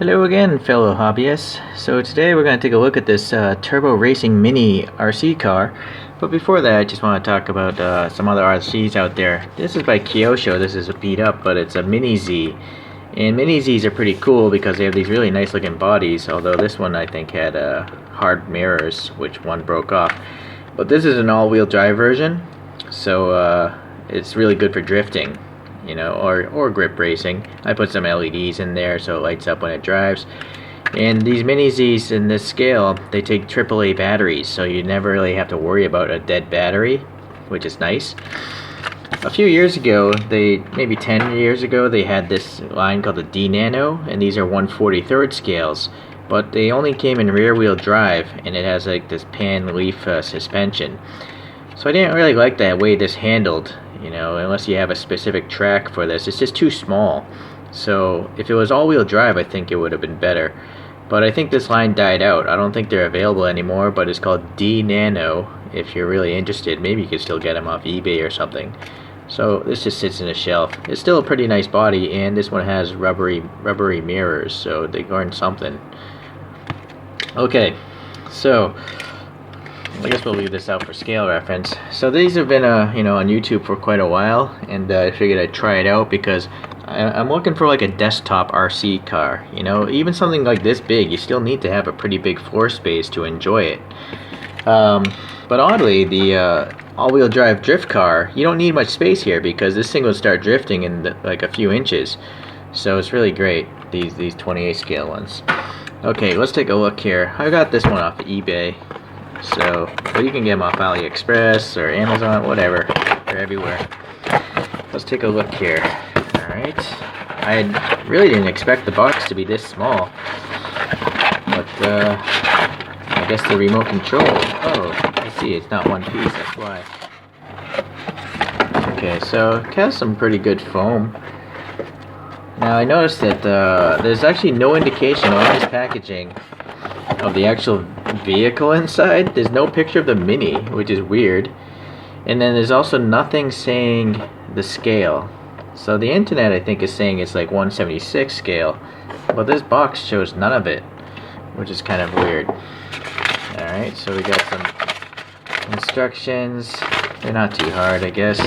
Hello again, fellow hobbyists. So today we're going to take a look at this Turbo Racing Mini RC car. But before that, I just want to talk about some other RCs out there. This is by Kyosho. This is a beat up, but it's a Mini Z. And Mini Zs are pretty cool because they have these really nice looking bodies, although this one I think had hard mirrors, which one broke off. But this is an all-wheel drive version, so it's really good for drifting, you know, or grip racing. I put some LEDs in there so it lights up when it drives. And these Mini Zs in this scale, they take AAA batteries, so you never really have to worry about a dead battery, which is nice. A few years ago, maybe 10 years ago, they had this line called the D Nano, and these are 1/43rd scales, but they only came in rear wheel drive, and it has like this pan leaf suspension. So I didn't really like that way this handled, you know, unless you have a specific track for this. It's just too small. So if it was all-wheel drive, I think it would have been better. But I think this line died out. I don't think they're available anymore, but it's called D Nano. If you're really interested, maybe you could still get them off eBay or something. So this just sits in a shelf. It's still a pretty nice body, and this one has rubbery mirrors, so they learned something. Okay, so I guess we'll leave this out for scale reference. So these have been you know, on YouTube for quite a while, and I figured I'd try it out because I'm looking for like a desktop RC car. You know, even something like this big, you still need to have a pretty big floor space to enjoy it. But oddly, the all-wheel drive drift car, you don't need much space here because this thing will start drifting in like a few inches. So it's really great, these 28 scale ones. Okay, let's take a look here. I got this one off of eBay. So, but you can get them off AliExpress or Amazon, whatever. They're everywhere. Let's take a look here. Alright. I really didn't expect the box to be this small. But, I guess the remote control. Oh, I see, it's not one piece, that's why. Okay, so it has some pretty good foam. Now I noticed that there's actually no indication on this packaging of the actual vehicle inside. There's no picture of the Mini, which is weird. And then there's also nothing saying the scale. So the internet, I think, is saying it's like 1/76 scale, but this box shows none of it, which is kind of weird. Alright, so we got some instructions. They're not too hard, I guess.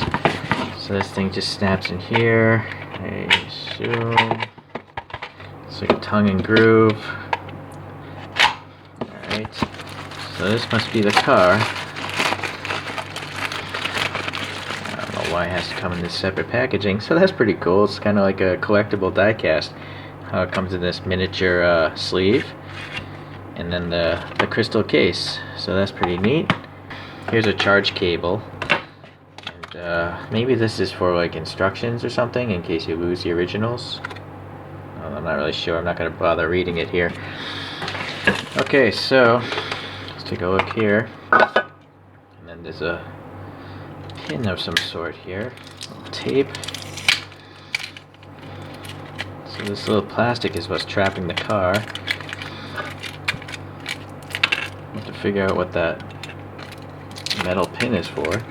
So this thing just snaps in here. I assume it's like a tongue and groove. Alright, so this must be the car. I don't know why it has to come in this separate packaging. So that's pretty cool. It's kind of like a collectible diecast. How it comes in this miniature sleeve. And then the crystal case. So that's pretty neat. Here's a charge cable. And maybe this is for like instructions or something in case you lose the originals. I'm not really sure. I'm not going to bother reading it here. Okay, so let's take a look here. And then there's a pin of some sort here. Tape. So this little plastic is what's trapping the car. Have to figure out what that metal pin is for.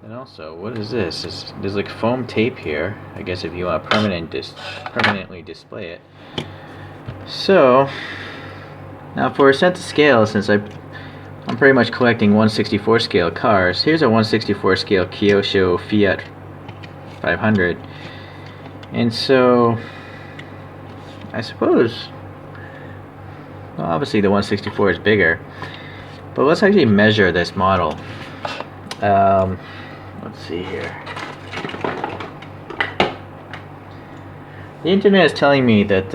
And also, what is this? There's like foam tape here. I guess if you want to permanently display it. So now for a sense of scale, since I'm pretty much collecting 1/64 scale cars. Here's a 1/64 scale Kyosho Fiat 500, and so I suppose, well, obviously the 1/64 is bigger, but let's actually measure this model. Let's see here. The internet is telling me that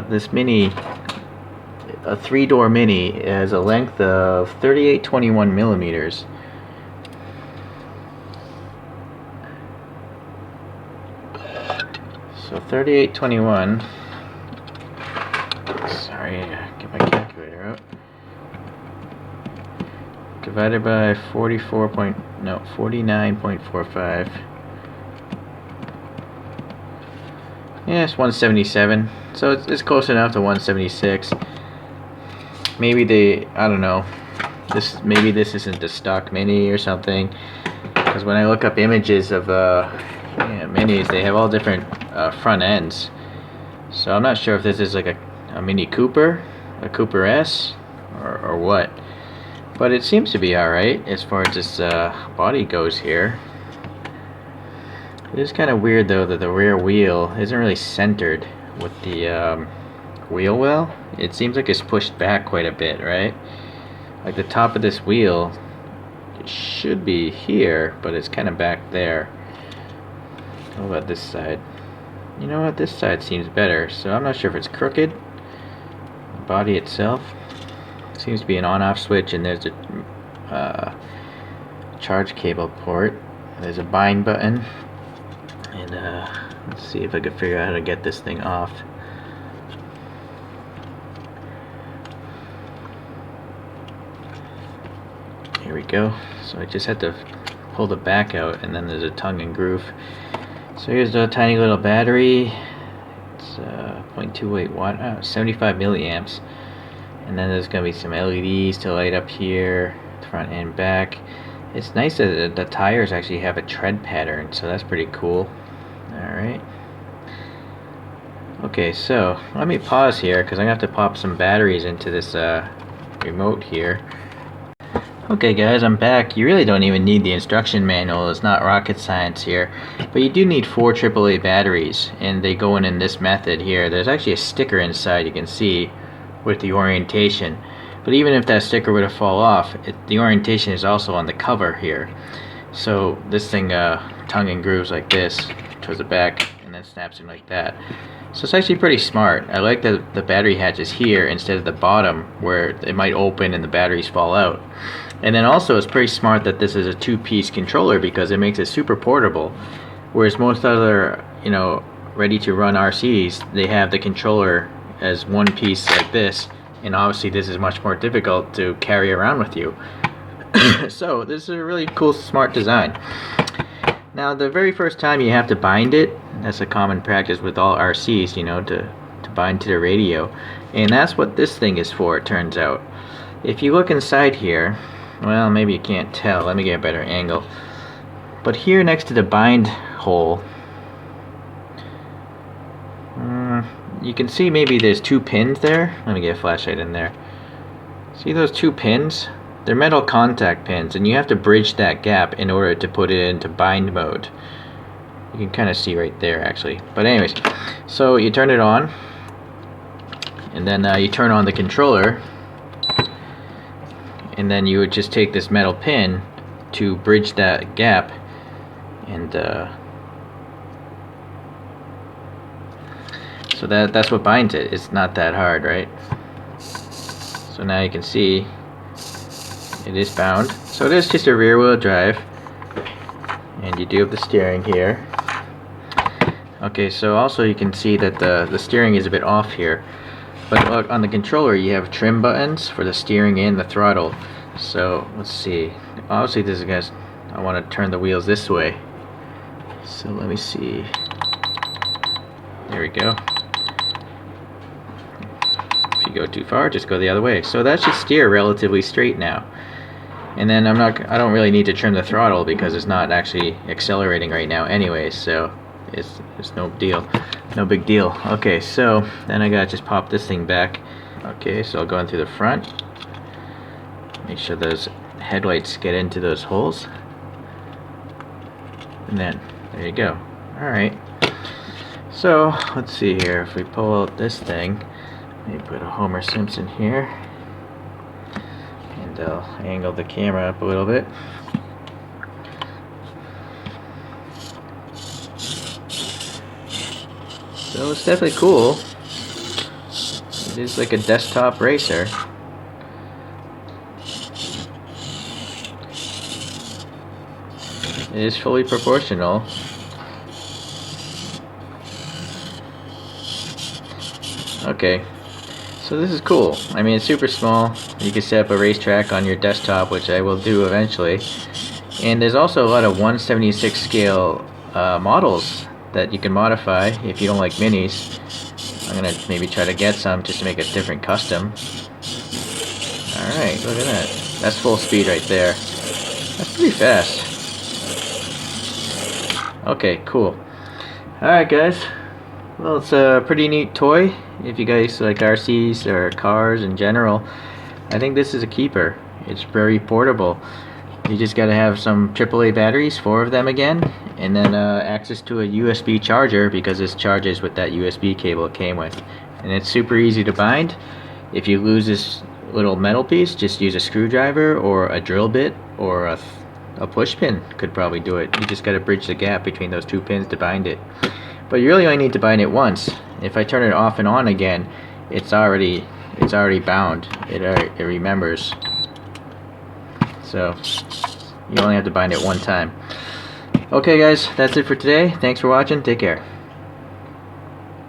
this Mini, a 3-door Mini, has a length of 3821 millimeters. So 3821. Sorry, get my calculator out. Divided by 49.45. Yeah, it's 177. So it's close enough to 176. Maybe I don't know. Maybe this isn't the stock Mini or something. Because when I look up images of Minis, they have all different front ends. So I'm not sure if this is like a Mini Cooper, a Cooper S, or what. But it seems to be alright as far as this body goes here. It is kind of weird though that the rear wheel isn't really centered with the wheel well. It seems like it's pushed back quite a bit, right? Like the top of this wheel should be here, but it's kind of back there. How about this side? You know what, this side seems better, so I'm not sure if it's crooked. The body itself seems to be an on-off switch, and there's a charge cable port. There's a bind button, and let's see if I can figure out how to get this thing off. Here we go. So I just had to pull the back out, and then there's a tongue and groove. So here's the tiny little battery. It's 0.28 watt, 75 milliamps. And then there's going to be some LEDs to light up here, front and back. It's nice that the tires actually have a tread pattern, so that's pretty cool. Alright. Okay, so let me pause here because I'm going to have to pop some batteries into this remote here. Okay guys, I'm back. You really don't even need the instruction manual, it's not rocket science here. But you do need 4 AAA batteries, and they go in this method here. There's actually a sticker inside you can see with the orientation. But even if that sticker were to fall off, the orientation is also on the cover here. So this thing tongue and grooves like this towards the back and then snaps in like that. So it's actually pretty smart. I like that the battery hatch is here instead of the bottom where it might open and the batteries fall out. And then also it's pretty smart that this is a 2-piece controller because it makes it super portable. Whereas most other, you know, ready to run RCs, they have the controller as one piece like this, and obviously this is much more difficult to carry around with you. So this is a really cool, smart design. Now the very first time you have to bind it. That's a common practice with all RCs, you know, to bind to the radio. And that's what this thing is for, it turns out. If you look inside here, well, maybe you can't tell. Let me get a better angle. But here next to the bind hole, you can see maybe there's 2 pins there. Let me get a flashlight in there. See those 2 pins? They're metal contact pins, and you have to bridge that gap in order to put it into bind mode. You can kind of see right there actually. But anyways, so you turn it on, and then you turn on the controller, and then you would just take this metal pin to bridge that gap, and so that's what binds it. It's not that hard, right? So now you can see it is bound. So it is just a rear wheel drive, and you do have the steering here. Okay, so also you can see that the steering is a bit off here. But look, on the controller you have trim buttons for the steering and the throttle. So let's see. Obviously this is gonna, I want to turn the wheels this way. So let me see. There we go. If you go too far, just go the other way. So that should steer relatively straight now. And then I don't really need to trim the throttle because it's not actually accelerating right now anyway, so it's no deal. No big deal. Okay, so then I gotta just pop this thing back. Okay, so I'll go in through the front. Make sure those headlights get into those holes. And then, there you go. Alright. So, let's see here. If we pull out this thing, maybe put a Homer Simpson here. And I'll angle the camera up a little bit. So it's definitely cool. It is like a desktop racer. It is fully proportional. Okay, so this is cool. I mean, it's super small. You can set up a racetrack on your desktop, which I will do eventually. And there's also a lot of 1/76 scale models that you can modify if you don't like minis. I'm gonna maybe try to get some just to make a different custom. Alright, look at that. That's full speed right there. That's pretty fast. Okay, cool. Alright guys, well, it's a pretty neat toy. If you guys like RCs or cars in general, I think this is a keeper. It's very portable. You just gotta have some AAA batteries, 4 of them again, and then access to a USB charger, because this charges with that USB cable it came with. And it's super easy to bind. If you lose this little metal piece, just use a screwdriver or a drill bit or a push pin could probably do it. You just gotta bridge the gap between those 2 pins to bind it. But you really only need to bind it once. If I turn it off and on again, it's already bound. It remembers. So you only have to bind it one time. Okay guys, that's it for today. Thanks for watching. Take care.